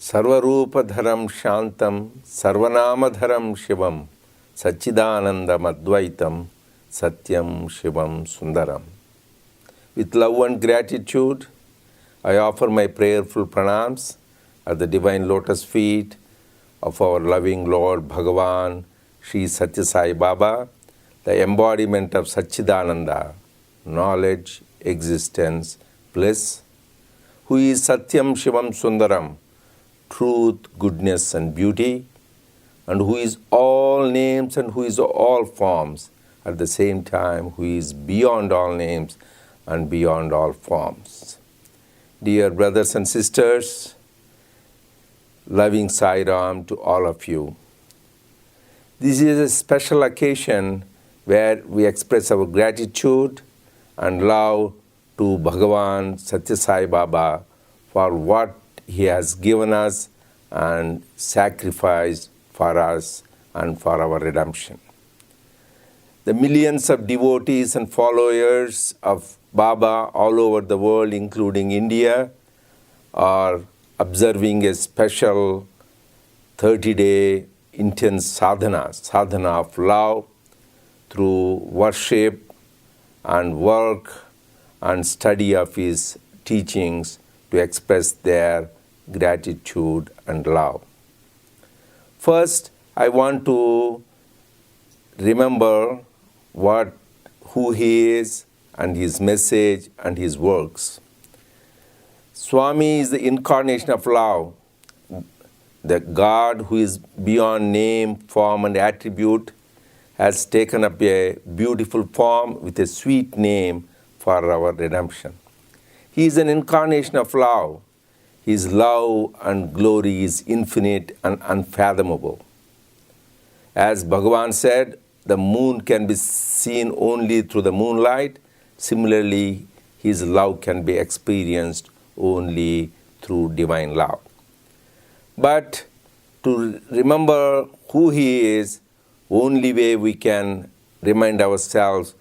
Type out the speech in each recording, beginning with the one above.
Sarvarupadharam Shantam Sarvanamadharam Shivam Satchidanandam Advaitam Satyam Shivam Sundaram. With love and gratitude, I offer my prayerful pranams at the divine lotus feet of our loving Lord Bhagavan Sri Sathya Sai Baba, the embodiment of Satchidananda, knowledge, existence, bliss, who is Satyam Shivam Sundaram, truth, goodness and beauty, and who is all names and who is all forms, at the same time who is beyond all names and beyond all forms. Dear brothers and sisters, loving Sai Ram to all of you. This is a special occasion where we express our gratitude and love to Bhagavan Sathya Sai Baba for what he has given us and sacrificed for us and for our redemption. The millions of devotees and followers of Baba all over the world, including India, are observing a special 30-day intense sadhana of love through worship and work and study of his teachings to express their gratitude and love. First, I want to remember who he is and his message and his works. Swami is the incarnation of love, the God who is beyond name, form and attribute has taken up a beautiful form with a sweet name for our redemption. He is an incarnation of love. His love and glory is infinite and unfathomable. As Bhagavan said, the moon can be seen only through the moonlight. Similarly, his love can be experienced only through divine love. But to remember who he is, only way we can remind ourselves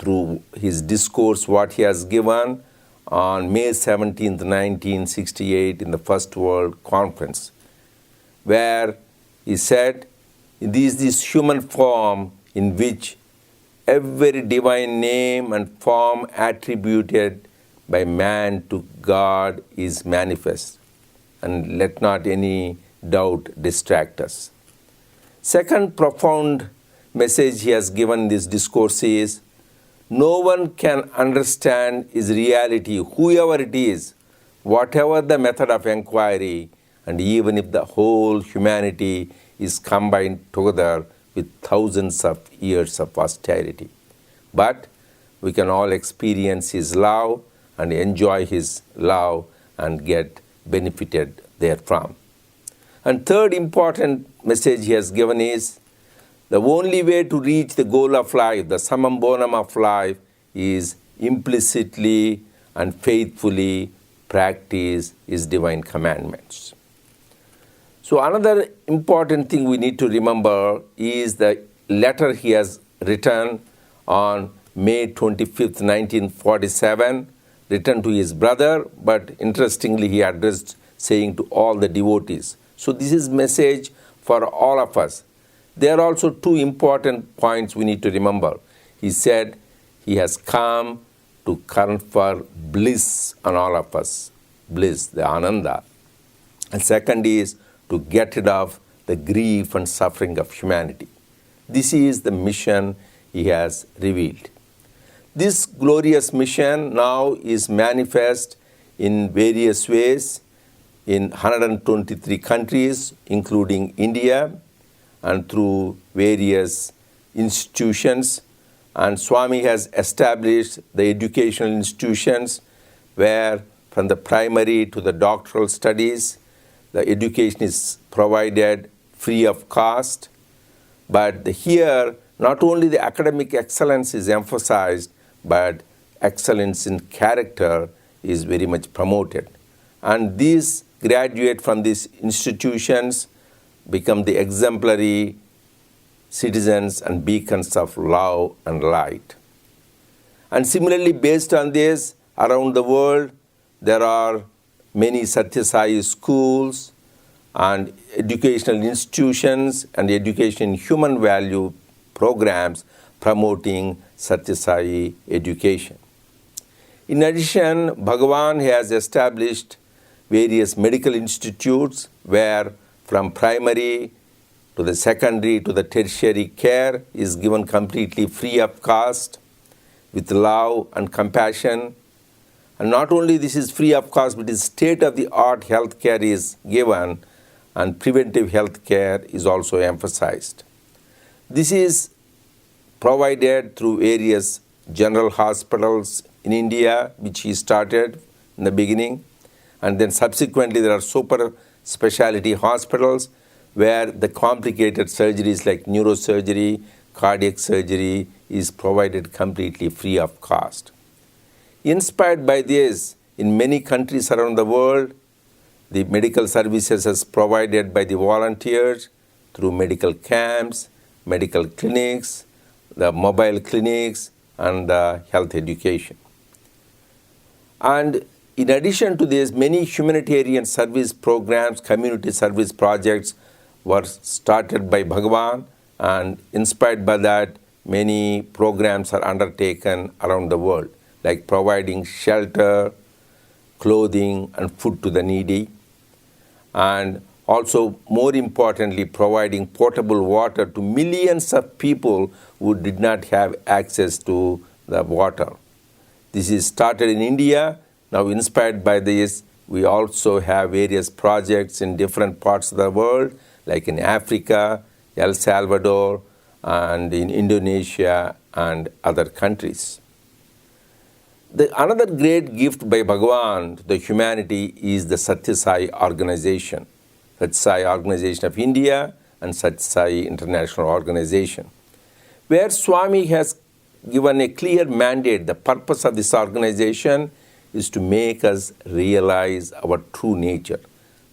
through his discourse, what he has given on May 17, 1968 in the First World Conference, where he said, this human form in which every divine name and form attributed by man to God is manifest, and let not any doubt distract us. Second profound message he has given in this discourse is, no one can understand his reality, whoever it is, whatever the method of inquiry, and even if the whole humanity is combined together with thousands of years of austerity. But we can all experience his love and enjoy his love and get benefited therefrom. And third important message he has given is, the only way to reach the goal of life, the summum bonum of life, is implicitly and faithfully practice his divine commandments. So another important thing we need to remember is the letter he has written on May 25th, 1947, written to his brother, but interestingly he addressed saying to all the devotees. So this is message for all of us. There are also two important points we need to remember. He said he has come to confer bliss on all of us, bliss, the ananda. And second is to get rid of the grief and suffering of humanity. This is the mission he has revealed. This glorious mission now is manifest in various ways in 123 countries, including India, and through various institutions. And Swami has established the educational institutions where from the primary to the doctoral studies, the education is provided free of cost. But here, not only the academic excellence is emphasized, but excellence in character is very much promoted. And these graduate from these institutions become the exemplary citizens and beacons of love and light. And similarly, based on this, around the world, there are many Sathya Sai schools and educational institutions and education human value programs promoting Satya Sai education. In addition, Bhagavan has established various medical institutes where from primary to the secondary to the tertiary care is given completely free of cost with love and compassion. And not only this is free of cost, but state-of-the-art health care is given and preventive health care is also emphasized. This is provided through various general hospitals in India, which he started in the beginning. And then subsequently there are super specialty hospitals where the complicated surgeries like neurosurgery, cardiac surgery is provided completely free of cost. Inspired by this, in many countries around the world, the medical services is provided by the volunteers through medical camps, medical clinics, the mobile clinics, and the health education. And in addition to this, many humanitarian service programs, community service projects were started by Bhagavan, and inspired by that, many programs are undertaken around the world, like providing shelter, clothing, and food to the needy, and also, more importantly, providing potable water to millions of people who did not have access to the water. This is started in India. Now, inspired by this, we also have various projects in different parts of the world, like in Africa, El Salvador, and in Indonesia and other countries. Another great gift by Bhagavan to the humanity is the Satya Sai organization. Satya Sai Organization of India and Satya Sai International Organization, where Swami has given a clear mandate. The purpose of this organization is to make us realize our true nature,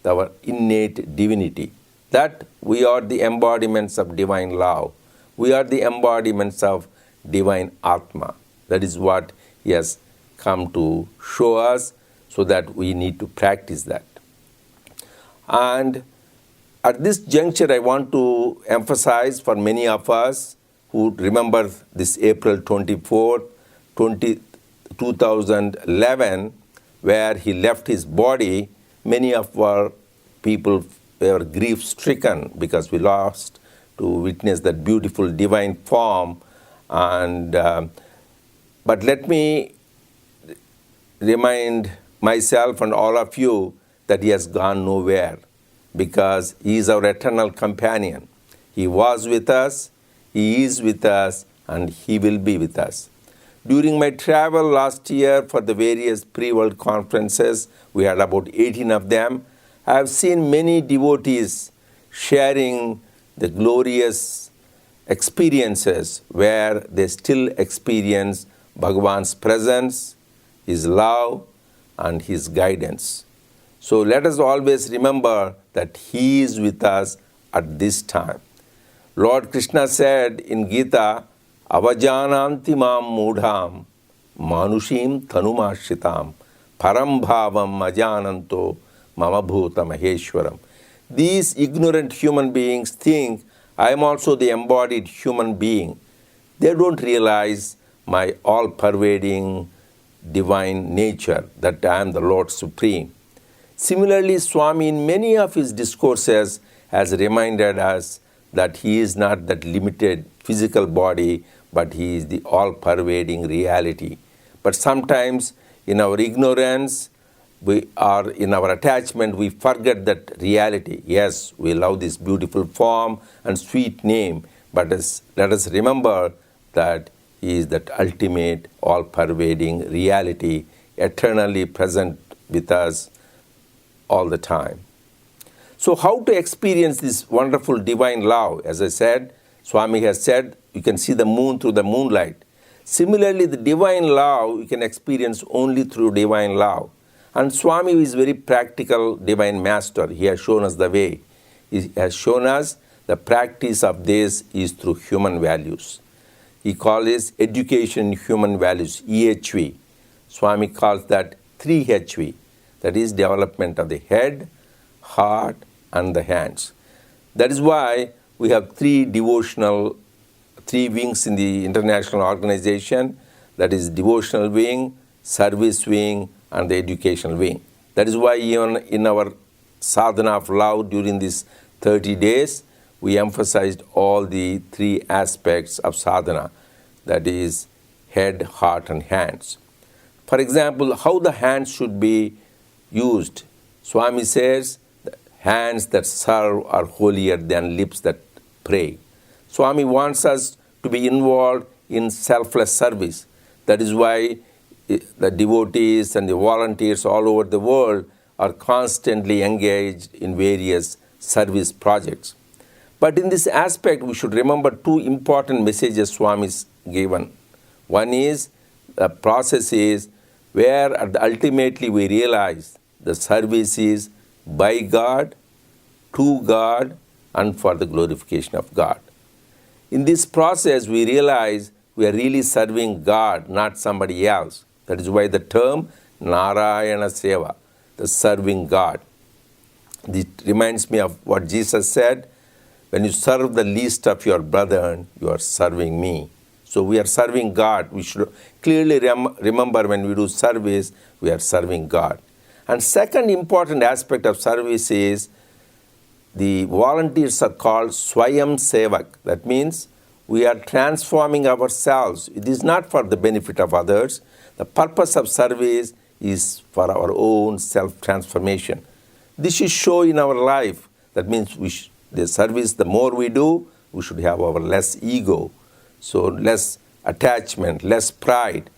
our innate divinity, that we are the embodiments of divine love. We are the embodiments of divine Atma. That is what he has come to show us, so that we need to practice that. And at this juncture, I want to emphasize for many of us who remember this April 24, 2011, where he left his body, many of our people were grief-stricken because we lost to witness that beautiful divine form. And but let me remind myself and all of you that he has gone nowhere, because he is our eternal companion. He was with us, he is with us, and he will be with us. During my travel last year for the various pre-world conferences, we had about 18 of them, I have seen many devotees sharing the glorious experiences where they still experience Bhagavan's presence, his love, and his guidance. So let us always remember that he is with us at this time. Lord Krishna said in Gita, Avajananti mam mudham manushim tanumashritam param bhavam ajananto mama bhuta maheshwaram. These ignorant human beings think I am also the embodied human being. They don't realize my all-pervading divine nature, that I am the Lord Supreme. Similarly, Swami in many of his discourses has reminded us that he is not that limited physical body, but he is the all-pervading reality. But sometimes in our ignorance, in our attachment, we forget that reality. Yes, we love this beautiful form and sweet name, but let us remember that he is that ultimate, all-pervading reality, eternally present with us all the time. So how to experience this wonderful divine love? As I said, Swami has said, you can see the moon through the moonlight. Similarly, the divine love you can experience only through divine love. And Swami is very practical divine master. He has shown us the way. He has shown us the practice of this is through human values. He calls this education in human values, EHV. Swami calls that 3HV. That is development of the head, heart, and the hands. That is why we have three wings in the international organization. That is devotional wing, service wing, and the educational wing. That is why even in our sadhana of love during these 30 days, we emphasized all the three aspects of sadhana. That is head, heart, and hands. For example, how the hands should be used. Swami says, hands that serve are holier than lips that pray. Swami wants us to be involved in selfless service. That is why the devotees and the volunteers all over the world are constantly engaged in various service projects. But in this aspect, we should remember two important messages Swami's given. One is, the process is where ultimately we realize the service is by God, to God, and for the glorification of God. In this process, we realize we are really serving God, not somebody else. That is why the term Narayana Seva, the serving God. This reminds me of what Jesus said, when you serve the least of your brethren, you are serving me. So we are serving God. We should clearly remember when we do service, we are serving God. And second important aspect of service is the volunteers are called Swayam Sevak. That means we are transforming ourselves. It is not for the benefit of others. The purpose of service is for our own self-transformation. This is show in our life. That means the service, the more we do, we should have our less ego. So less attachment, less pride.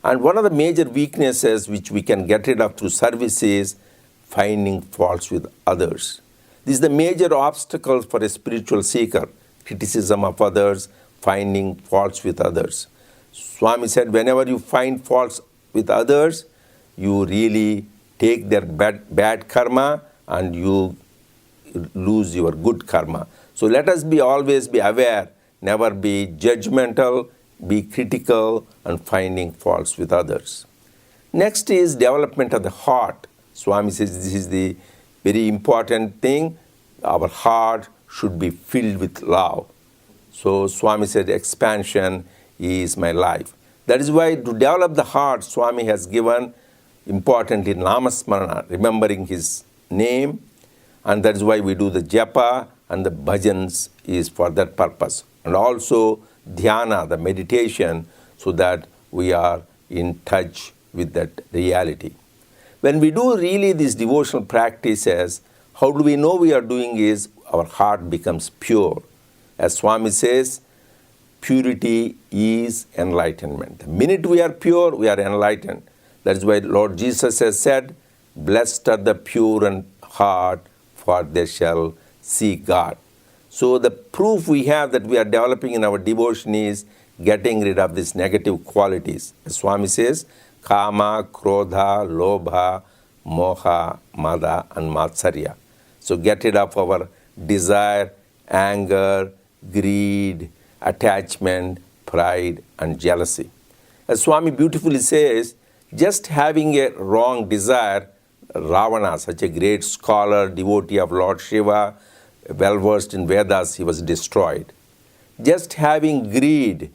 And one of the major weaknesses which we can get rid of through service is finding faults with others. This is the major obstacle for a spiritual seeker. Criticism of others, finding faults with others. Swami said, whenever you find faults with others, you really take their bad karma and you lose your good karma. So let us always be aware, never be judgmental, be critical, and finding faults with others. Next is development of the heart. Swami says this is the very important thing. Our heart should be filled with love. So Swami said expansion is my life. That is why to develop the heart, Swami has given importantly Namasmarana, remembering his name, and that is why we do the japa and the bhajans is for that purpose. And also dhyana, the meditation, so that we are in touch with that reality. When we do really these devotional practices, how do we know we are doing is our heart becomes pure. As Swami says, purity is enlightenment. The minute we are pure, we are enlightened. That is why Lord Jesus has said, blessed are the pure in heart, for they shall see God. So the proof we have that we are developing in our devotion is getting rid of these negative qualities. As Swami says, kama, krodha, lobha, moha, mada, and matsarya. So get rid of our desire, anger, greed, attachment, pride, and jealousy. As Swami beautifully says, just having a wrong desire, Ravana, such a great scholar, devotee of Lord Shiva, well-versed in Vedas, he was destroyed. Just having greed,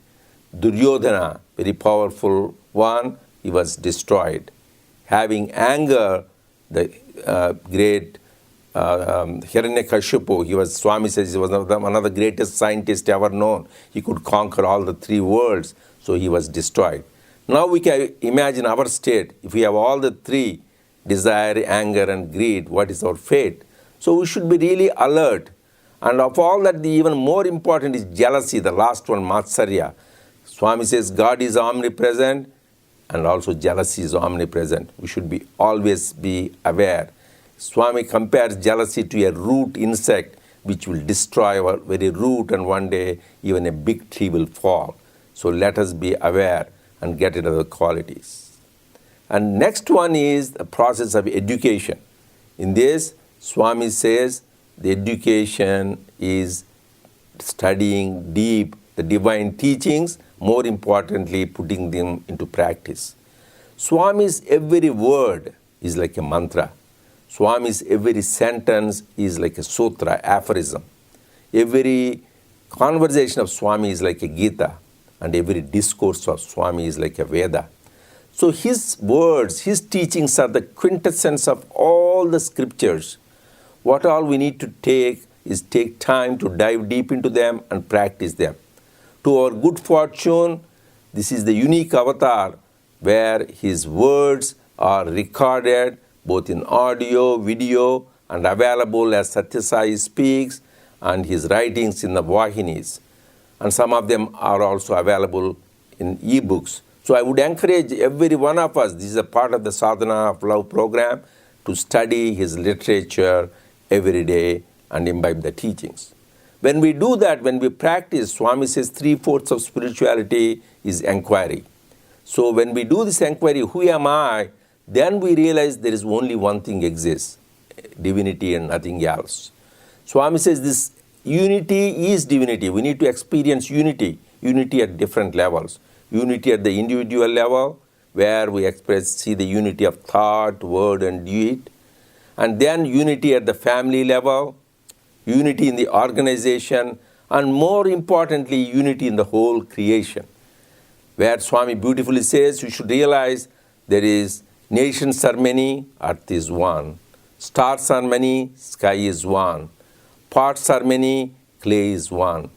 Duryodhana, very powerful one, he was destroyed. Having anger, the great Hiranyakashipu, Swami says he was one of the greatest scientists ever known. He could conquer all the three worlds, so he was destroyed. Now we can imagine our state. If we have all the three, desire, anger, and greed, what is our fate? So we should be really alert. And of all that, the even more important is jealousy, the last one, Matsarya. Swami says God is omnipresent and also jealousy is omnipresent. We should always be aware. Swami compares jealousy to a root insect which will destroy our very root, and one day even a big tree will fall. So let us be aware and get rid of the qualities. And next one is the process of education. In this, Swami says the education is studying deep the divine teachings, more importantly, putting them into practice. Swami's every word is like a mantra. Swami's every sentence is like a sutra, aphorism. Every conversation of Swami is like a Gita, and every discourse of Swami is like a Veda. So his words, his teachings are the quintessence of all the scriptures. What all we need to take is take time to dive deep into them and practice them. To our good fortune, this is the unique avatar where his words are recorded both in audio, video, and available as Sathya Sai speaks, and his writings in the Vahinis. And some of them are also available in e-books. So I would encourage every one of us, this is a part of the Sadhana of Love program, to study his literature every day and imbibe the teachings. When we do that, when we practice, Swami says 3/4 of spirituality is inquiry. So when we do this inquiry, who am I? Then we realize there is only one thing exists, divinity and nothing else. Swami says this unity is divinity. We need to experience unity at different levels. Unity at the individual level, where we see the unity of thought, word, and deed. And then unity at the family level, unity in the organization, and more importantly, unity in the whole creation. Where Swami beautifully says, you should realize there is nations are many, earth is one. Stars are many, sky is one. Parts are many, clay is one.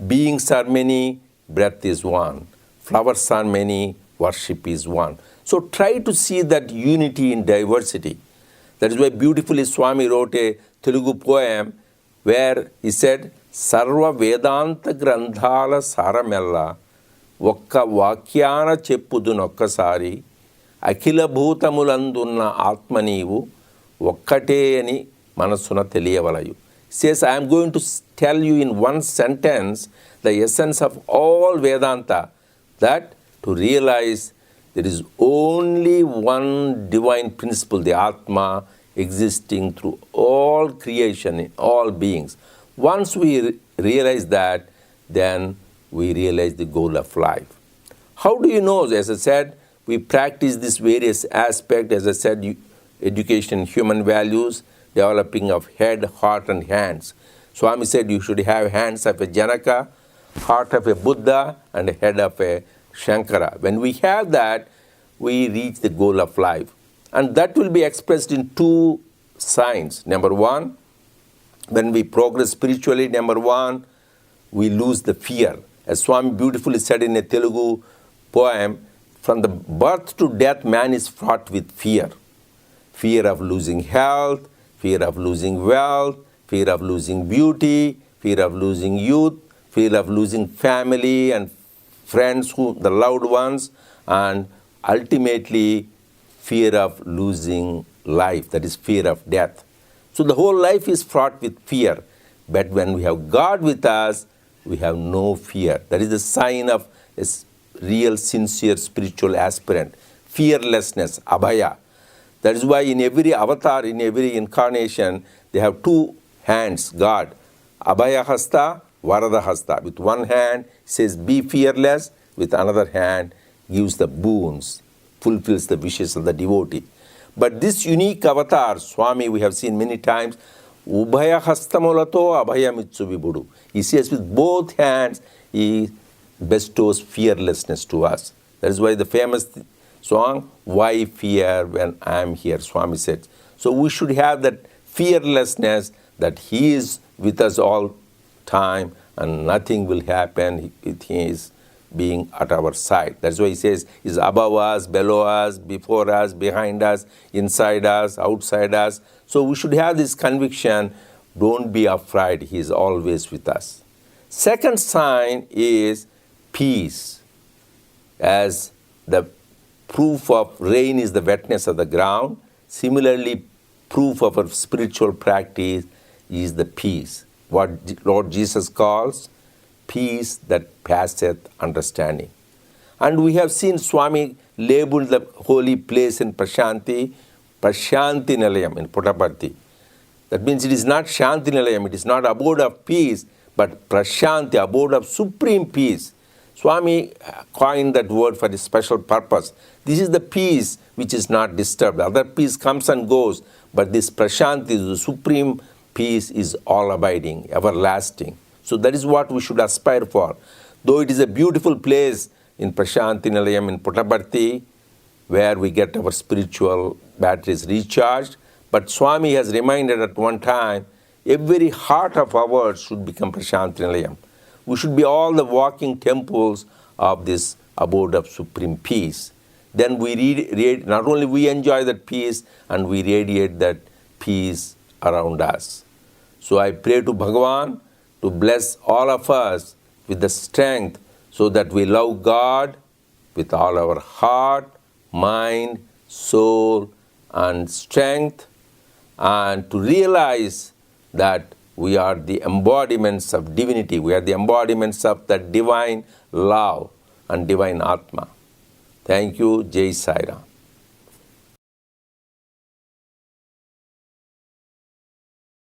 Beings are many, breath is one. Flowers are many, worship is one. So try to see that unity in diversity. That is why beautifully Swami wrote a Telugu poem where he said, Sarva Vedanta Grandhala Saramella Okka Vakyana Cheppudunokasari Akhila Bhutamulandunna Atmanivu Okkate Ani Manasuna Teliyavalayu. Says, I am going to tell you in one sentence the essence of all Vedanta, that to realize there is only one divine principle, the Atma, existing through all creation, in all beings. Once we realize that, then we realize the goal of life. How do you know? As I said, we practice these various aspects, as I said, education, human values, developing of head, heart, and hands. Swami said you should have hands of a Janaka, heart of a Buddha, and a head of a Shankara. When we have that, we reach the goal of life. And that will be expressed in two signs. Number one, when we progress spiritually, number one, we lose the fear. As Swami beautifully said in a Telugu poem, from the birth to death, man is fraught with fear. Fear of losing health, fear of losing wealth, fear of losing beauty, fear of losing youth, fear of losing family and friends, the loved ones, and ultimately fear of losing life, that is fear of death. So the whole life is fraught with fear. But when we have God with us, we have no fear. That is the sign of a real, sincere spiritual aspirant. Fearlessness, abhaya. That is why in every avatar, in every incarnation, they have two hands, God. Abhaya hasta, varada hasta. With one hand, says, be fearless. With another hand, gives the boons, fulfills the wishes of the devotee. But this unique avatar, Swami, we have seen many times, Ubhaya hastamulato abhaya mitsu vibudu. He says with both hands, he bestows fearlessness to us. That is why the famous song, why fear when I am here, Swami said. So we should have that fearlessness that he is with us all time and nothing will happen with his being at our side. That's why he says, he's above us, below us, before us, behind us, inside us, outside us. So we should have this conviction, don't be afraid, he is always with us. Second sign is peace. As the proof of rain is the wetness of the ground, similarly, proof of a spiritual practice is the peace. What Lord Jesus calls peace that passeth understanding. And we have seen Swami labeled the holy place in Prasanthi, Prashanti Nilayam in Puttaparthi. That means it is not Shanti Nilayam, it is not abode of peace, but Prashanti, abode of supreme peace. Swami coined that word for a special purpose. This is the peace which is not disturbed. Other peace comes and goes, But this Prasanthi, the supreme peace, is all abiding, everlasting. So that is what we should aspire for. Though it is a beautiful place in Prasanthi Nilayam in Puttaparthi, where we get our spiritual batteries recharged, but Swami has reminded at one time, every heart of ours should become Prasanthi Nilayam. We should be all the walking temples of this abode of supreme peace. Then not only we enjoy that peace, and we radiate that peace around us. So I pray to Bhagavan to bless all of us with the strength so that we love God with all our heart, mind, soul, and strength, and to realize that we are the embodiments of divinity. We are the embodiments of that divine love and divine Atma. Thank you. Jai Sai Ram.